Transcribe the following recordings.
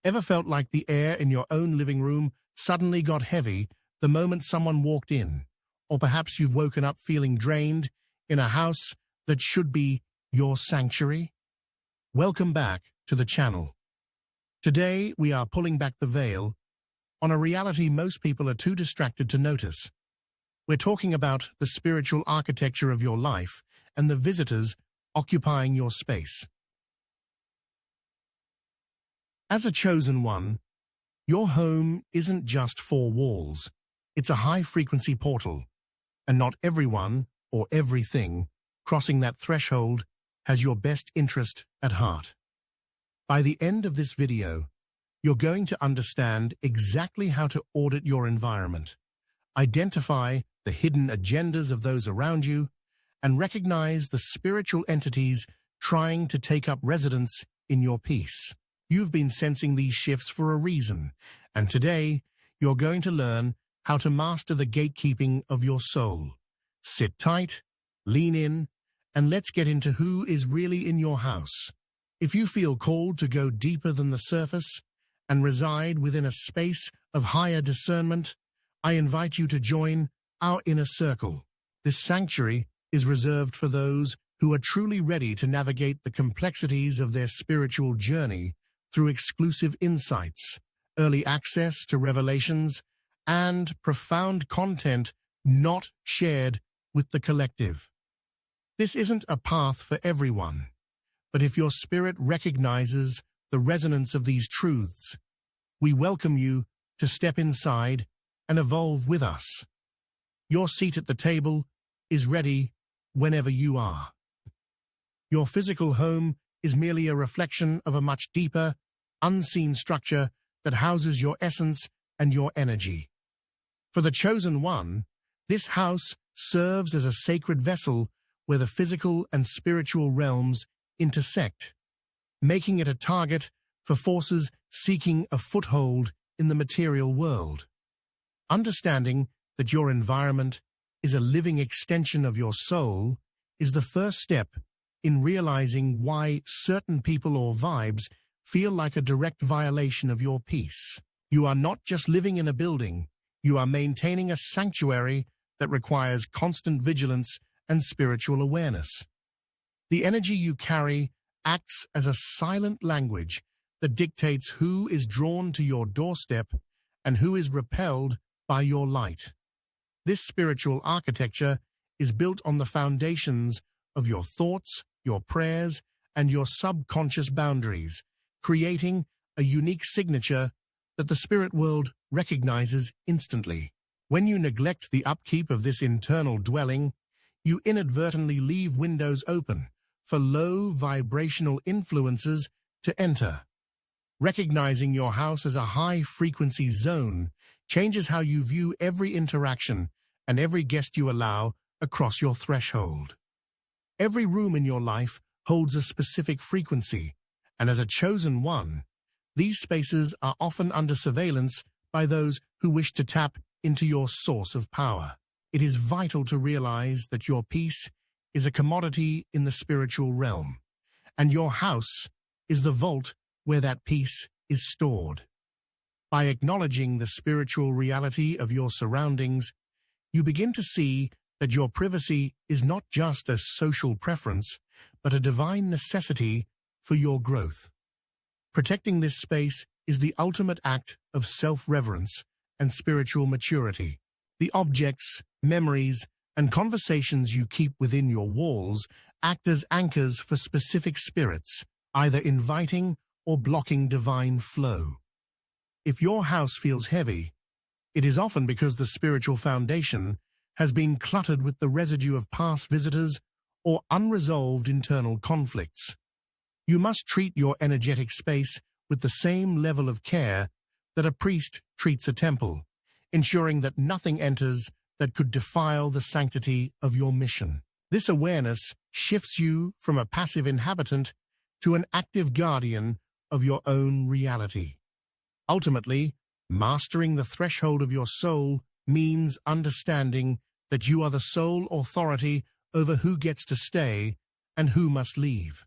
Ever felt like the air in your own living room suddenly got heavy the moment someone walked in? Or perhaps you've woken up feeling drained in a house that should be your sanctuary? Welcome back to the channel. Today, we are pulling back the veil on a reality most people are too distracted to notice. We're talking about the spiritual architecture of your life and the visitors occupying your space. As a chosen one, your home isn't just four walls. It's a high-frequency portal, and not everyone or everything crossing that threshold has your best interest at heart. By the end of this video, you're going to understand exactly how to audit your environment, identify the hidden agendas of those around you, and recognize the spiritual entities trying to take up residence in your peace. You've been sensing these shifts for a reason, and today you're going to learn how to master the gatekeeping of your soul. Sit tight, lean in, and let's get into who is really in your house. If you feel called to go deeper than the surface and reside within a space of higher discernment, I invite you to join our inner circle. This sanctuary is reserved for those who are truly ready to navigate the complexities of their spiritual journey through exclusive insights, early access to revelations, and profound content not shared with the collective. This isn't a path for everyone, but if your spirit recognizes the resonance of these truths, we welcome you to step inside and evolve with us. Your seat at the table is ready whenever you are. Your physical home is merely a reflection of a much deeper, unseen structure that houses your essence and your energy. For the chosen one, this house serves as a sacred vessel where the physical and spiritual realms intersect, making it a target for forces seeking a foothold in the material world. Understanding that your environment is a living extension of your soul is the first step in realizing why certain people or vibes feel like a direct violation of your peace. You are not just living in a building, you are maintaining a sanctuary that requires constant vigilance and spiritual awareness. The energy you carry acts as a silent language that dictates who is drawn to your doorstep and who is repelled by your light. This spiritual architecture is built on the foundations of your thoughts, your prayers, and your subconscious boundaries, creating a unique signature that the spirit world recognizes instantly. When you neglect the upkeep of this internal dwelling, you inadvertently leave windows open for low vibrational influences to enter. Recognizing your house as a high-frequency zone changes how you view every interaction and every guest you allow across your threshold. Every room in your life holds a specific frequency, and as a chosen one, these spaces are often under surveillance by those who wish to tap into your source of power. It is vital to realize that your peace is a commodity in the spiritual realm, and your house is the vault where that peace is stored. By acknowledging the spiritual reality of your surroundings, you begin to see that your privacy is not just a social preference, but a divine necessity for your growth. Protecting this space is the ultimate act of self-reverence and spiritual maturity. The objects, memories, and conversations you keep within your walls act as anchors for specific spirits, either inviting or blocking divine flow. If your house feels heavy, it is often because the spiritual foundation has been cluttered with the residue of past visitors or unresolved internal conflicts. You must treat your energetic space with the same level of care that a priest treats a temple, ensuring that nothing enters that could defile the sanctity of your mission. This awareness shifts you from a passive inhabitant to an active guardian of your own reality. Ultimately, mastering the threshold of your soul means understanding that you are the sole authority over who gets to stay and who must leave.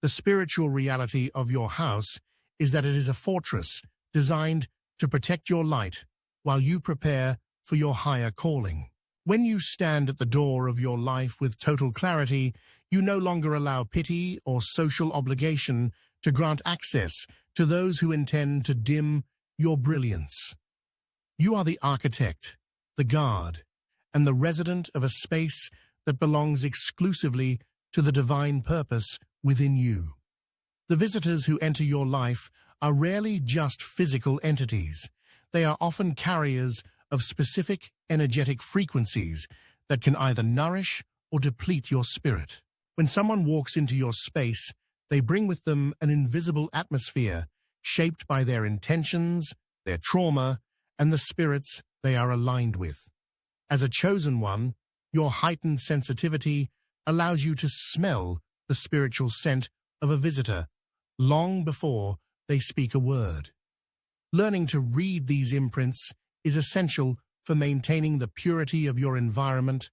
The spiritual reality of your house is that it is a fortress designed to protect your light while you prepare for your higher calling. When you stand at the door of your life with total clarity, you no longer allow pity or social obligation to grant access to those who intend to dim your brilliance. You are the architect, the guard, and the resident of a space that belongs exclusively to the divine purpose within you. The visitors who enter your life are rarely just physical entities. They are often carriers of specific energetic frequencies that can either nourish or deplete your spirit. When someone walks into your space, they bring with them an invisible atmosphere shaped by their intentions, their trauma, and the spirits they are aligned with. As a chosen one, your heightened sensitivity allows you to smell the spiritual scent of a visitor long before they speak a word. Learning to read these imprints is essential for maintaining the purity of your environment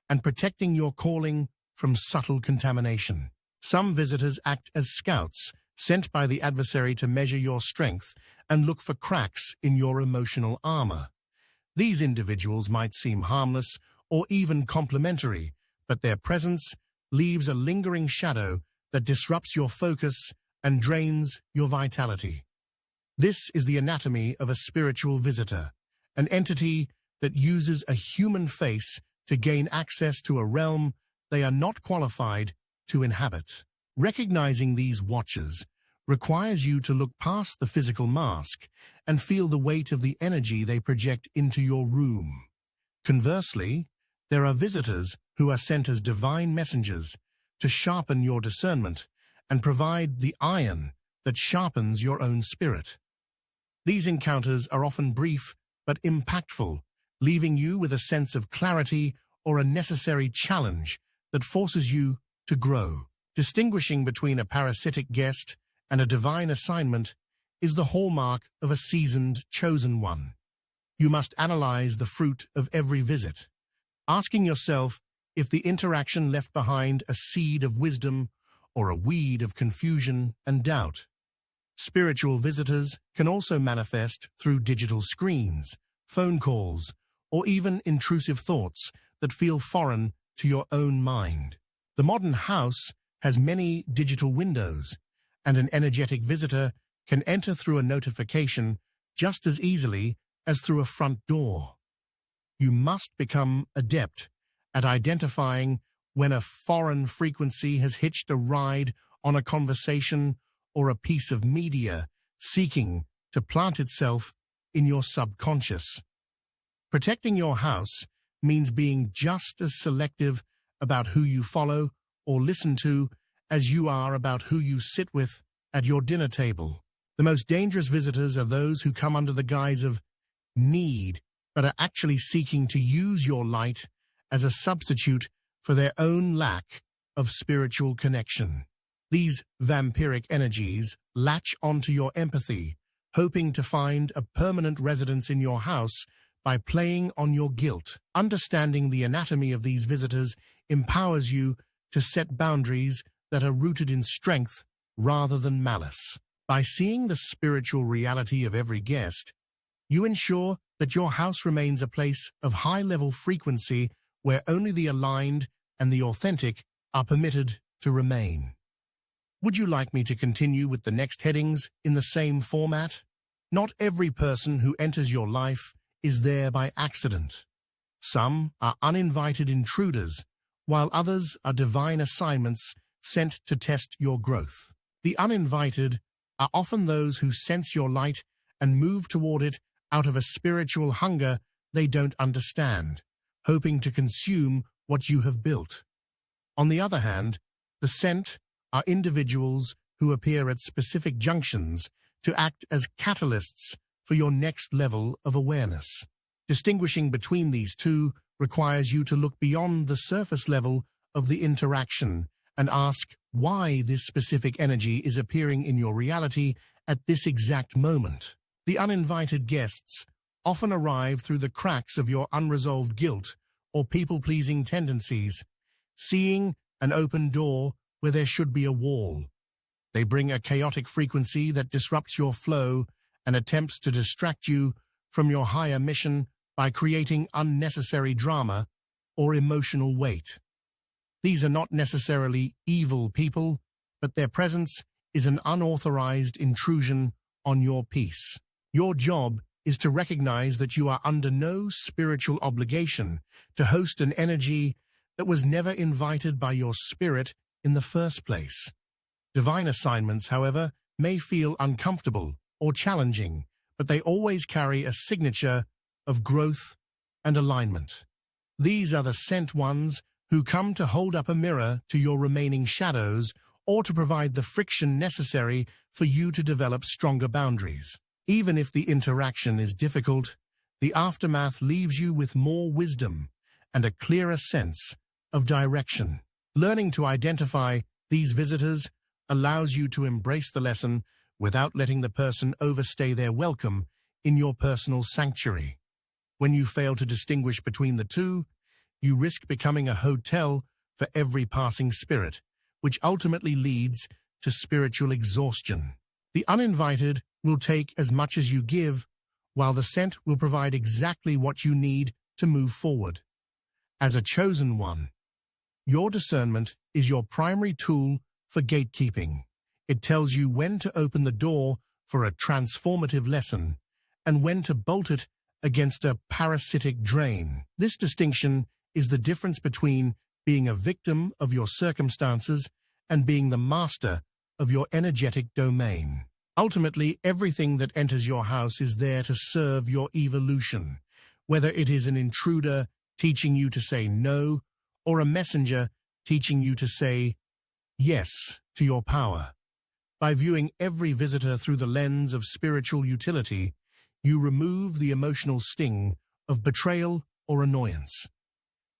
and protecting your calling from subtle contamination. Some visitors act as scouts, sent by the adversary to measure your strength and look for cracks in your emotional armor. These individuals might seem harmless or even complimentary, but their presence leaves a lingering shadow that disrupts your focus and drains your vitality. This is the anatomy of a spiritual visitor, an entity that uses a human face to gain access to a realm they are not qualified to inhabit. Recognizing these watchers requires you to look past the physical mask and feel the weight of the energy they project into your room. Conversely, there are visitors who are sent as divine messengers to sharpen your discernment and provide the iron that sharpens your own spirit. These encounters are often brief but impactful, leaving you with a sense of clarity or a necessary challenge that forces you to grow. Distinguishing between a parasitic guest and a divine assignment is the hallmark of a seasoned, chosen one. You must analyze the fruit of every visit, asking yourself if the interaction left behind a seed of wisdom or a weed of confusion and doubt. Spiritual visitors can also manifest through digital screens, phone calls, or even intrusive thoughts that feel foreign to your own mind. The modern house has many digital windows, and an energetic visitor can enter through a notification just as easily as through a front door. You must become adept at identifying when a foreign frequency has hitched a ride on a conversation or a piece of media seeking to plant itself in your subconscious. Protecting your house means being just as selective about who you follow or listen to as you are about who you sit with at your dinner table. The most dangerous visitors are those who come under the guise of need, but are actually seeking to use your light as a substitute for their own lack of spiritual connection. These vampiric energies latch onto your empathy, hoping to find a permanent residence in your house by playing on your guilt. Understanding the anatomy of these visitors empowers you to set boundaries that are rooted in strength rather than malice. By seeing the spiritual reality of every guest, you ensure that your house remains a place of high-level frequency where only the aligned and the authentic are permitted to remain. Would you like me to continue with the next headings in the same format? Not every person who enters your life is there by accident. Some are uninvited intruders, while others are divine assignments sent to test your growth. The uninvited are often those who sense your light and move toward it out of a spiritual hunger they don't understand, hoping to consume what you have built. On the other hand, the sent are individuals who appear at specific junctions to act as catalysts for your next level of awareness. Distinguishing between these two requires you to look beyond the surface level of the interaction and ask why this specific energy is appearing in your reality at this exact moment. The uninvited guests often arrive through the cracks of your unresolved guilt or people-pleasing tendencies, seeing an open door where there should be a wall. They bring a chaotic frequency that disrupts your flow and attempts to distract you from your higher mission by creating unnecessary drama or emotional weight. These are not necessarily evil people, but their presence is an unauthorized intrusion on your peace. Your job is to recognize that you are under no spiritual obligation to host an energy that was never invited by your spirit in the first place. Divine assignments, however, may feel uncomfortable or challenging, but they always carry a signature of growth and alignment. These are the sent ones who come to hold up a mirror to your remaining shadows or to provide the friction necessary for you to develop stronger boundaries. Even if the interaction is difficult, the aftermath leaves you with more wisdom and a clearer sense of direction. Learning to identify these visitors allows you to embrace the lesson without letting the person overstay their welcome in your personal sanctuary. When you fail to distinguish between the two, you risk becoming a hotel for every passing spirit, which ultimately leads to spiritual exhaustion. The uninvited will take as much as you give, while the sent will provide exactly what you need to move forward. As a chosen one, your discernment is your primary tool for gatekeeping. It tells you when to open the door for a transformative lesson and when to bolt it against a parasitic drain. This distinction is the difference between being a victim of your circumstances and being the master of your energetic domain. Ultimately, everything that enters your house is there to serve your evolution, whether it is an intruder teaching you to say no or a messenger teaching you to say yes to your power. By viewing every visitor through the lens of spiritual utility, you remove the emotional sting of betrayal or annoyance.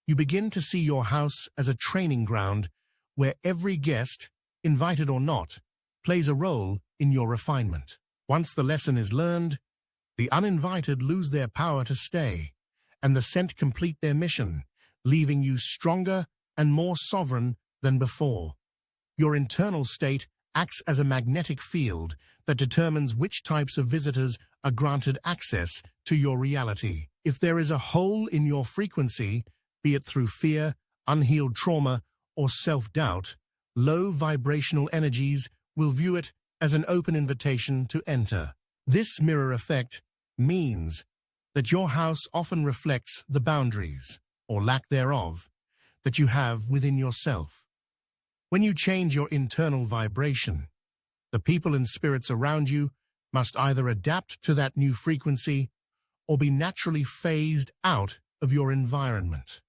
You begin to see your house as a training ground where every guest, invited or not, plays a role in your refinement. Once the lesson is learned, the uninvited lose their power to stay, and the sent complete their mission, leaving you stronger and more sovereign than before. Your internal state acts as a magnetic field that determines which types of visitors are granted access to your reality. If there is a hole in your frequency, be it through fear, unhealed trauma, or self-doubt, low vibrational energies will view it as an open invitation to enter. This mirror effect means that your house often reflects the boundaries, or lack thereof, that you have within yourself. When you change your internal vibration, the people and spirits around you must either adapt to that new frequency or be naturally phased out of your environment.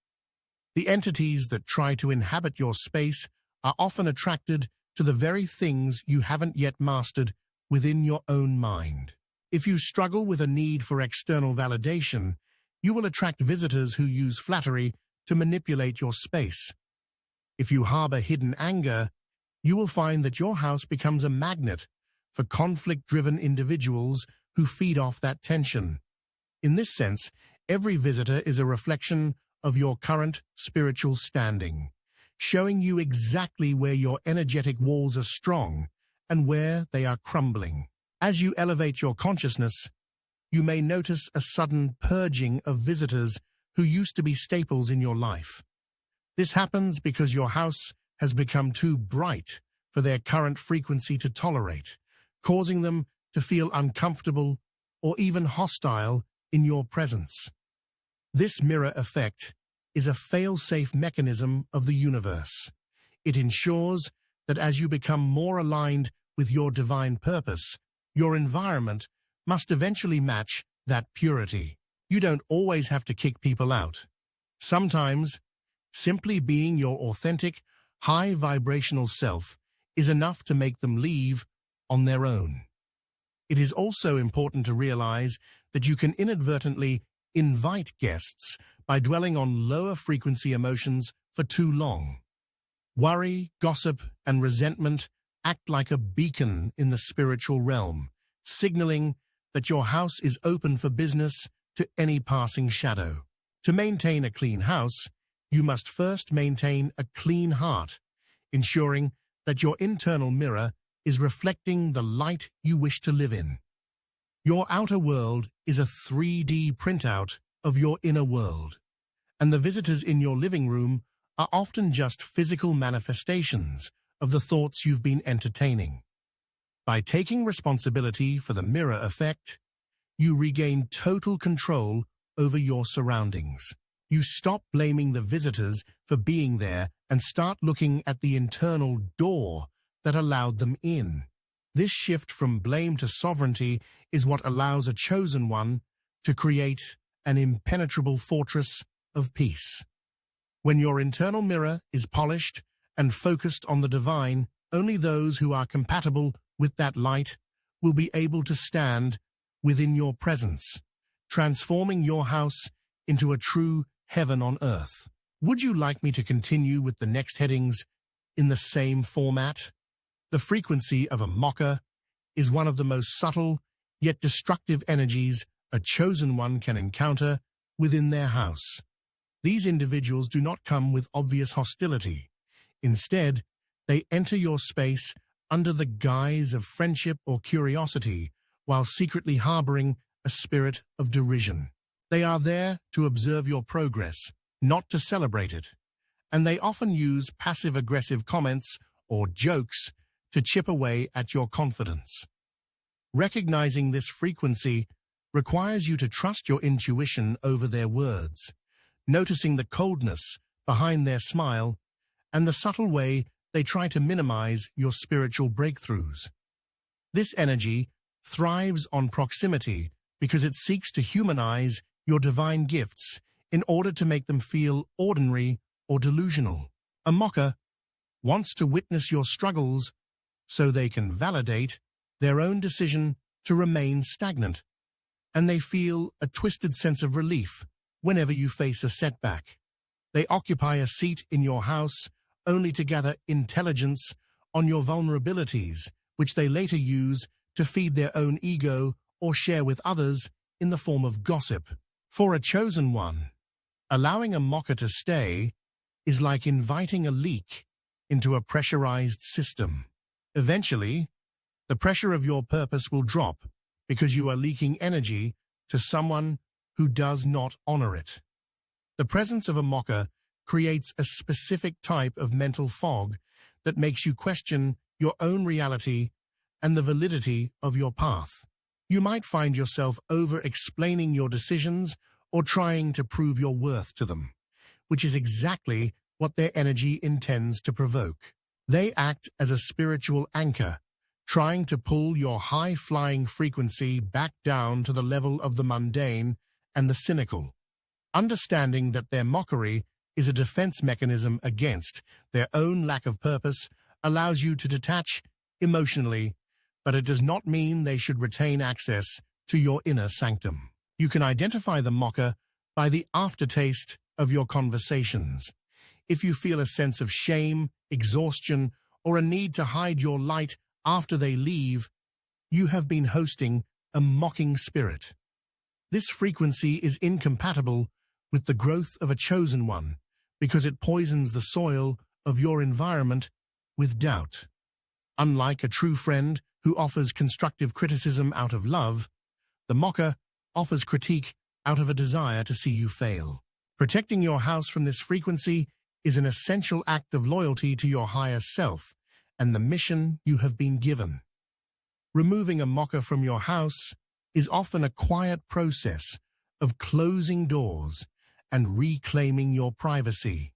The entities that try to inhabit your space are often attracted to the very things you haven't yet mastered within your own mind. If you struggle with a need for external validation, you will attract visitors who use flattery to manipulate your space. If you harbor hidden anger, you will find that your house becomes a magnet for conflict-driven individuals who feed off that tension. In this sense, every visitor is a reflection of your current spiritual standing, showing you exactly where your energetic walls are strong and where they are crumbling. As you elevate your consciousness, you may notice a sudden purging of visitors who used to be staples in your life. This happens because your house has become too bright for their current frequency to tolerate, causing them to feel uncomfortable or even hostile in your presence. This mirror effect is a fail-safe mechanism of the universe. It ensures that as you become more aligned with your divine purpose, your environment must eventually match that purity. You don't always have to kick people out. Sometimes, simply being your authentic, high vibrational self is enough to make them leave on their own. It is also important to realize that you can inadvertently invite guests by dwelling on lower frequency emotions for too long. Worry, gossip, and resentment act like a beacon in the spiritual realm, signaling that your house is open for business to any passing shadow. To maintain a clean house, you must first maintain a clean heart, ensuring that your internal mirror is reflecting the light you wish to live in. Your outer world is a 3D printout of your inner world, and the visitors in your living room are often just physical manifestations of the thoughts you've been entertaining. By taking responsibility for the mirror effect, you regain total control over your surroundings. You stop blaming the visitors for being there and start looking at the internal door that allowed them in. This shift from blame to sovereignty is what allows a chosen one to create an impenetrable fortress of peace. When your internal mirror is polished and focused on the divine, only those who are compatible with that light will be able to stand within your presence, transforming your house into a true heaven on earth. Would you like me to continue with the next headings in the same format? The frequency of a mocker is one of the most subtle yet destructive energies a chosen one can encounter within their house. These individuals do not come with obvious hostility. Instead, they enter your space under the guise of friendship or curiosity, while secretly harboring a spirit of derision. They are there to observe your progress, not to celebrate it, and they often use passive-aggressive comments or jokes to chip away at your confidence. Recognizing this frequency requires you to trust your intuition over their words, noticing the coldness behind their smile and the subtle way they try to minimize your spiritual breakthroughs. This energy thrives on proximity because it seeks to humanize your divine gifts in order to make them feel ordinary or delusional. A mocker wants to witness your struggles so they can validate their own decision to remain stagnant, and they feel a twisted sense of relief whenever you face a setback. They occupy a seat in your house only to gather intelligence on your vulnerabilities, which they later use to feed their own ego or share with others in the form of gossip. For a chosen one, allowing a mocker to stay is like inviting a leak into a pressurized system. Eventually, the pressure of your purpose will drop because you are leaking energy to someone who does not honor it. The presence of a mocker creates a specific type of mental fog that makes you question your own reality and the validity of your path. You might find yourself over-explaining your decisions or trying to prove your worth to them, which is exactly what their energy intends to provoke. They act as a spiritual anchor, trying to pull your high-flying frequency back down to the level of the mundane and the cynical. Understanding that their mockery is a defense mechanism against their own lack of purpose allows you to detach emotionally, but it does not mean they should retain access to your inner sanctum. You can identify the mocker by the aftertaste of your conversations. If you feel a sense of shame, exhaustion, or a need to hide your light after they leave, you have been hosting a mocking spirit. This frequency is incompatible with the growth of a chosen one because it poisons the soil of your environment with doubt. Unlike a true friend who offers constructive criticism out of love, the mocker offers critique out of a desire to see you fail. Protecting your house from this frequency is an essential act of loyalty to your higher self and the mission you have been given. Removing a mocker from your house is often a quiet process of closing doors and reclaiming your privacy.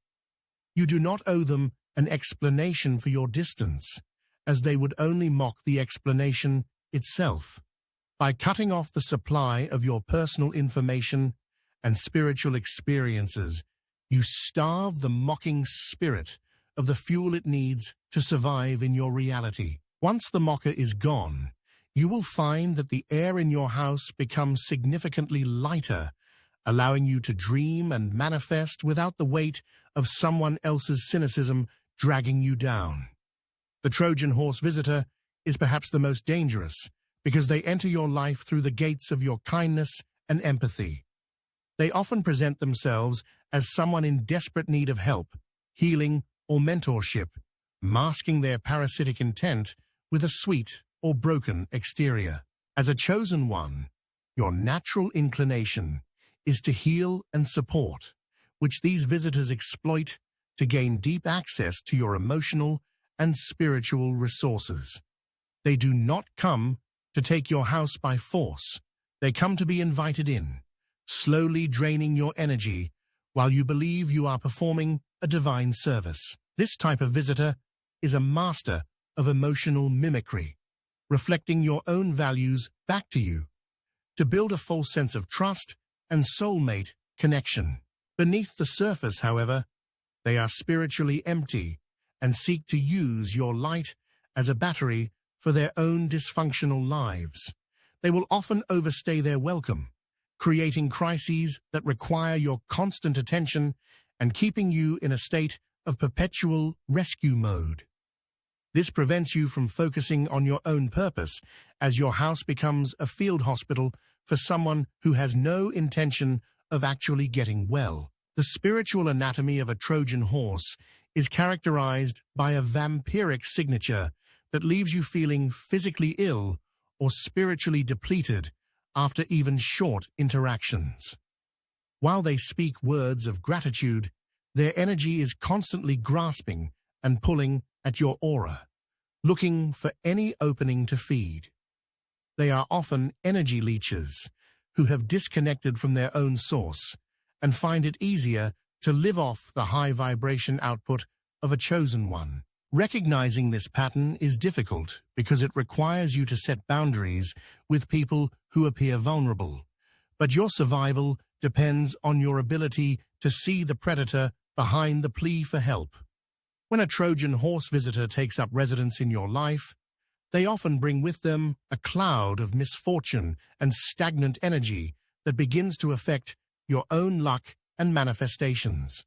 You do not owe them an explanation for your distance, as they would only mock the explanation itself. By cutting off the supply of your personal information and spiritual experiences, you starve the mocking spirit of the fuel it needs to survive in your reality. Once the mocker is gone, you will find that the air in your house becomes significantly lighter, allowing you to dream and manifest without the weight of someone else's cynicism dragging you down. The Trojan horse visitor is perhaps the most dangerous because they enter your life through the gates of your kindness and empathy. They often present themselves as someone in desperate need of help, healing, or mentorship, masking their parasitic intent with a sweet or broken exterior. As a chosen one, your natural inclination is to heal and support, which these visitors exploit to gain deep access to your emotional and spiritual resources. They do not come to take your house by force. They come to be invited in, slowly draining your energy while you believe you are performing a divine service. This type of visitor is a master of emotional mimicry, reflecting your own values back to you, to build a false sense of trust and soulmate connection. Beneath the surface, however, they are spiritually empty and seek to use your light as a battery for their own dysfunctional lives. They will often overstay their welcome, creating crises that require your constant attention and keeping you in a state of perpetual rescue mode. This prevents you from focusing on your own purpose, as your house becomes a field hospital for someone who has no intention of actually getting well. The spiritual anatomy of a Trojan horse is characterized by a vampiric signature that leaves you feeling physically ill or spiritually depleted after even short interactions. While they speak words of gratitude, their energy is constantly grasping and pulling at your aura, looking for any opening to feed. They are often energy leeches who have disconnected from their own source and find it easier to live off the high vibration output of a chosen one. Recognizing this pattern is difficult because it requires you to set boundaries with people who appear vulnerable, but your survival depends on your ability to see the predator behind the plea for help. When a Trojan horse visitor takes up residence in your life, they often bring with them a cloud of misfortune and stagnant energy that begins to affect your own luck and manifestations.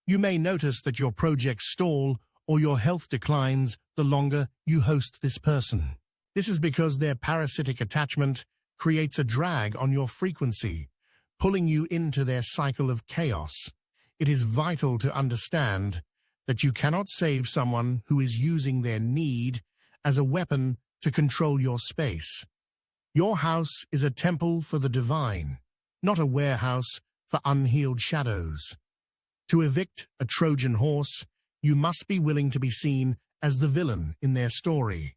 You may notice that your projects stall or your health declines the longer you host this person. This is because their parasitic attachment creates a drag on your frequency, pulling you into their cycle of chaos. It is vital to understand that you cannot save someone who is using their need as a weapon to control your space. Your house is a temple for the divine, not a warehouse for unhealed shadows. To evict a Trojan horse, you must be willing to be seen as the villain in their story,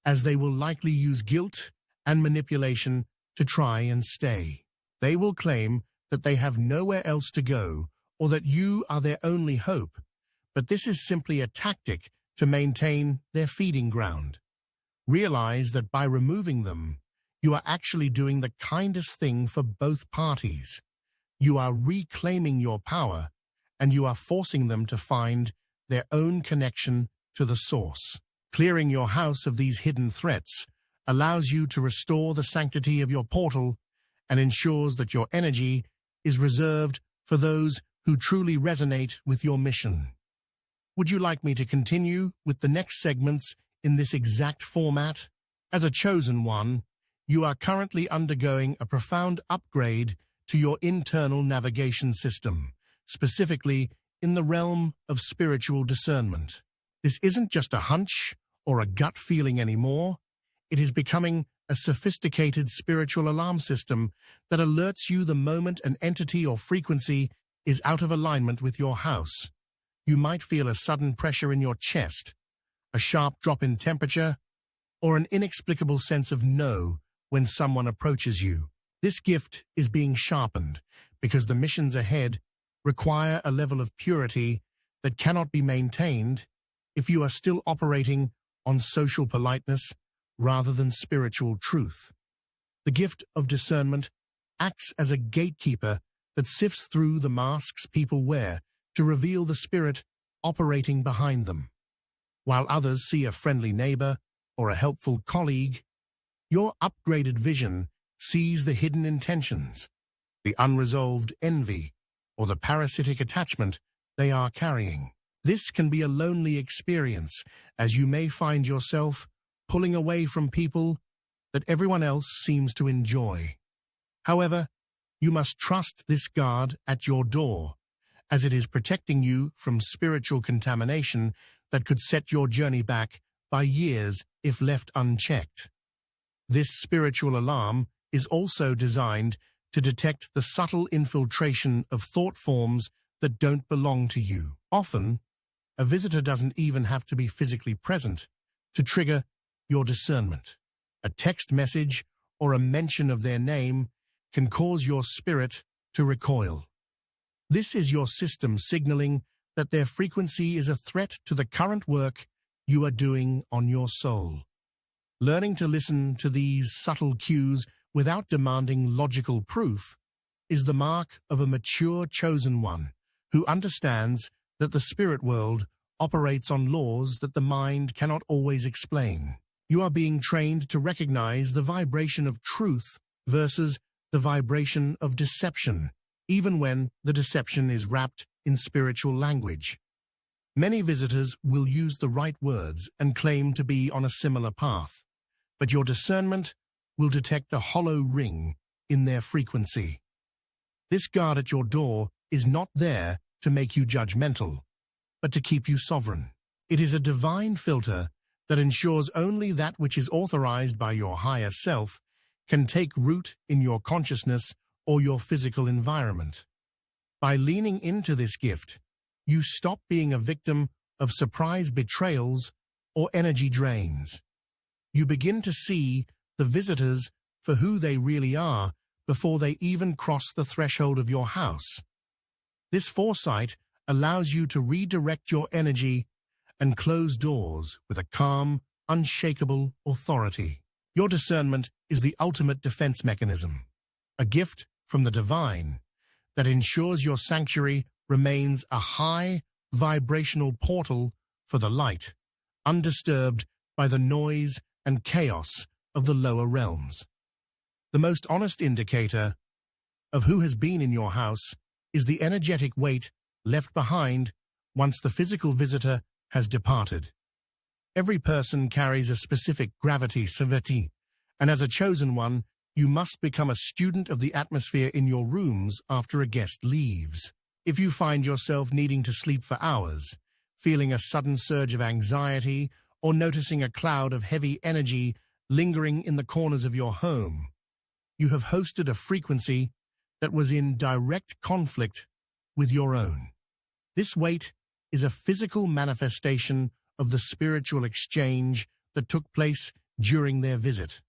as they will likely use guilt and manipulation to try and stay. They will claim that they have nowhere else to go or that you are their only hope, but this is simply a tactic to maintain their feeding ground. Realize that by removing them, you are actually doing the kindest thing for both parties. You are reclaiming your power, and you are forcing them to find their own connection to the source. Clearing your house of these hidden threats allows you to restore the sanctity of your portal and ensures that your energy is reserved for those who truly resonate with your mission. Would you like me to continue with the next segments in this exact format? As a chosen one, you are currently undergoing a profound upgrade to your internal navigation system, specifically in the realm of spiritual discernment. This isn't just a hunch or a gut feeling anymore. It is becoming a sophisticated spiritual alarm system that alerts you the moment an entity or frequency is out of alignment with your house. You might feel a sudden pressure in your chest, a sharp drop in temperature, or an inexplicable sense of no when someone approaches you. This gift is being sharpened because the missions ahead require a level of purity that cannot be maintained if you are still operating on social politeness rather than spiritual truth. The gift of discernment acts as a gatekeeper that sifts through the masks people wear to reveal the spirit operating behind them. While others see a friendly neighbor or a helpful colleague, your upgraded vision sees the hidden intentions, the unresolved envy, or the parasitic attachment they are carrying. This can be a lonely experience, as you may find yourself pulling away from people that everyone else seems to enjoy. However, you must trust this guard at your door, as it is protecting you from spiritual contamination that could set your journey back by years if left unchecked. This spiritual alarm is also designed to detect the subtle infiltration of thought forms that don't belong to you. Often, a visitor doesn't even have to be physically present to trigger your discernment. A text message or a mention of their name can cause your spirit to recoil. This is your system signaling that their frequency is a threat to the current work you are doing on your soul. Learning to listen to these subtle cues without demanding logical proof is the mark of a mature chosen one who understands that the spirit world operates on laws that the mind cannot always explain. You are being trained to recognize the vibration of truth versus the vibration of deception, even when the deception is wrapped in spiritual language. Many visitors will use the right words and claim to be on a similar path, but your discernment will detect a hollow ring in their frequency. This guard at your door is not there to make you judgmental, but to keep you sovereign. It is a divine filter that ensures only that which is authorized by your higher self can take root in your consciousness or your physical environment. By leaning into this gift, you stop being a victim of surprise betrayals or energy drains. You begin to see the visitors for who they really are before they even cross the threshold of your house. This foresight allows you to redirect your energy and close doors with a calm, unshakable authority. Your discernment is the ultimate defense mechanism, a gift from the divine that ensures your sanctuary remains a high vibrational portal for the light, undisturbed by the noise and chaos of the lower realms. The most honest indicator of who has been in your house is the energetic weight left behind once the physical visitor has departed. Every person carries a specific gravity, and as a chosen one, you must become a student of the atmosphere in your rooms after a guest leaves. If you find yourself needing to sleep for hours, feeling a sudden surge of anxiety, or noticing a cloud of heavy energy lingering in the corners of your home, you have hosted a frequency that was in direct conflict with your own. This weight is a physical manifestation of the spiritual exchange that took place during their visit.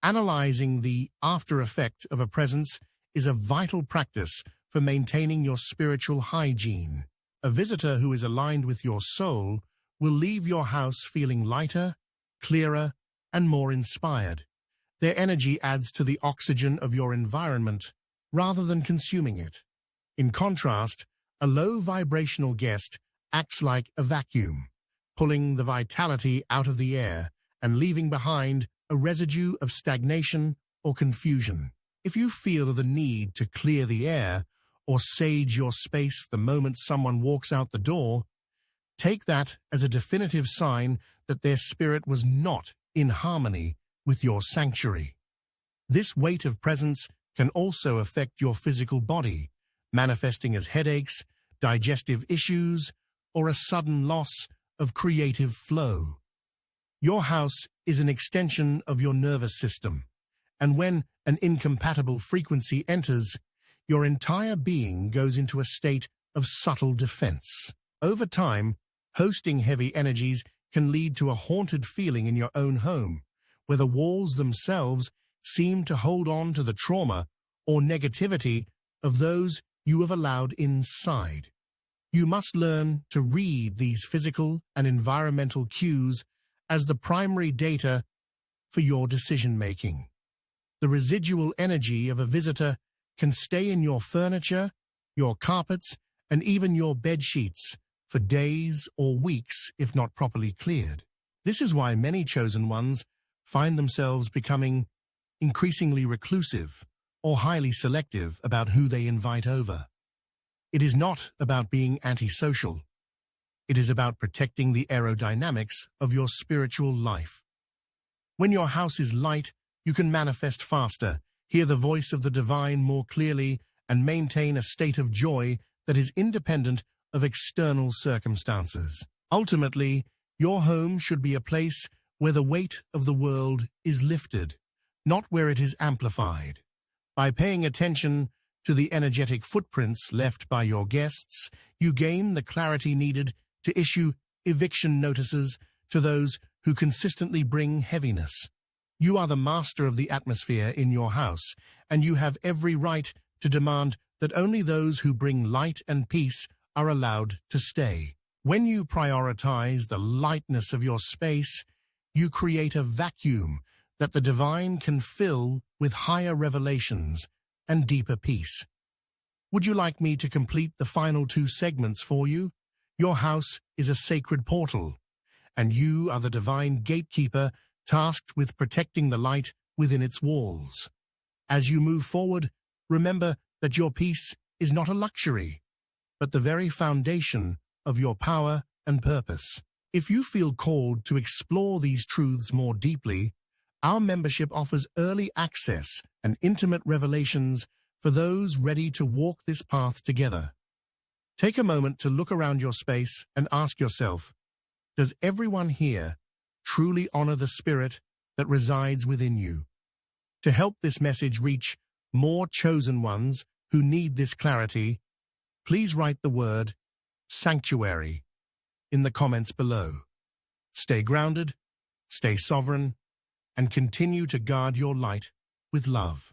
Analyzing the after effect of a presence is a vital practice for maintaining your spiritual hygiene. A visitor who is aligned with your soul will leave your house feeling lighter, clearer, and more inspired. Their energy adds to the oxygen of your environment rather than consuming it. In contrast, a low vibrational guest acts like a vacuum, pulling the vitality out of the air and leaving behind a residue of stagnation or confusion. If you feel the need to clear the air or sage your space the moment someone walks out the door, take that as a definitive sign that their spirit was not in harmony with your sanctuary. This weight of presence can also affect your physical body, manifesting as headaches, digestive issues, or a sudden loss of creative flow. Your house is an extension of your nervous system, and when an incompatible frequency enters, your entire being goes into a state of subtle defense. Over time, hosting heavy energies can lead to a haunted feeling in your own home, where the walls themselves seem to hold on to the trauma or negativity of those you have allowed inside. You must learn to read these physical and environmental cues as the primary data for your decision-making. The residual energy of a visitor can stay in your furniture, your carpets, and even your bed sheets for days or weeks if not properly cleared. This is why many chosen ones find themselves becoming increasingly reclusive or highly selective about who they invite over. It is not about being antisocial. It is about protecting the aerodynamics of your spiritual life. When your house is light, you can manifest faster, hear the voice of the divine more clearly, and maintain a state of joy that is independent of external circumstances. Ultimately, Your home should be a place where the weight of the world is lifted, not where it is amplified. By paying attention to the energetic footprints left by your guests, you gain the clarity needed to issue eviction notices to those who consistently bring heaviness. You are the master of the atmosphere in your house, and you have every right to demand that only those who bring light and peace are allowed to stay. When you prioritize the lightness of your space, you create a vacuum that the divine can fill with higher revelations and deeper peace. Would you like me to complete the final 2 segments for you? Your house is a sacred portal, and you are the divine gatekeeper tasked with protecting the light within its walls. As you move forward, remember that your peace is not a luxury, but the very foundation of your power and purpose. If you feel called to explore these truths more deeply, our membership offers early access and intimate revelations for those ready to walk this path together. Take a moment to look around your space and ask yourself, does everyone here truly honor the spirit that resides within you? To help this message reach more chosen ones who need this clarity, please write the word sanctuary in the comments below. Stay grounded, stay sovereign, and continue to guard your light with love.